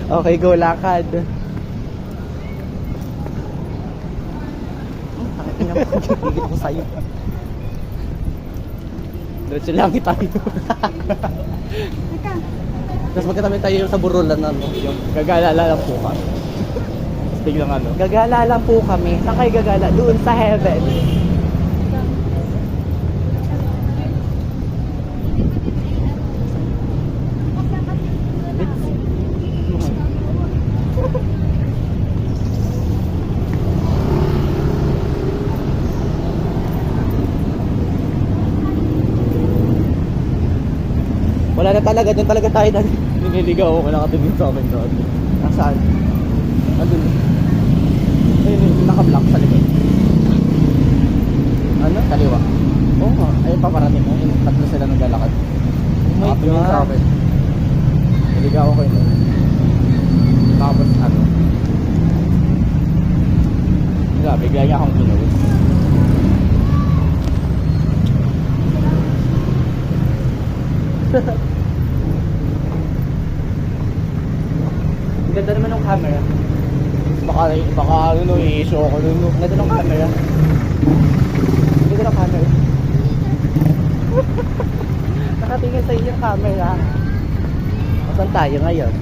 Okay, go lakad. Gigit ko sa'yo. Diretso lang tayo. Tapos magkatabi tayo sa Burulan, ano, yung gagala lang po kami. Tiglang ano. Gagala lang po kami. Saan kayo gagala? Doon sa heaven. Wala na talaga, doon talaga tayo na nililigaw ako nakatingin sa amin doon. Nasaan? Andun. Ayun yung naka-block sa likod. Ano? Kaliwa. Oo nga. Ayun pa parating mo. Yung tatlo sila naglalakad. Oh my God. Sa akin. Niligaw ako yun. Tapos ano? Wala, bigla niya akong pinuwi. Ang ganda naman ng camera. Baka ano, i-show ako nun. Ang ganda ng camera. Ang ganda ng camera. Nakatingin sa inyo yung camera. Saan tayo ngayon?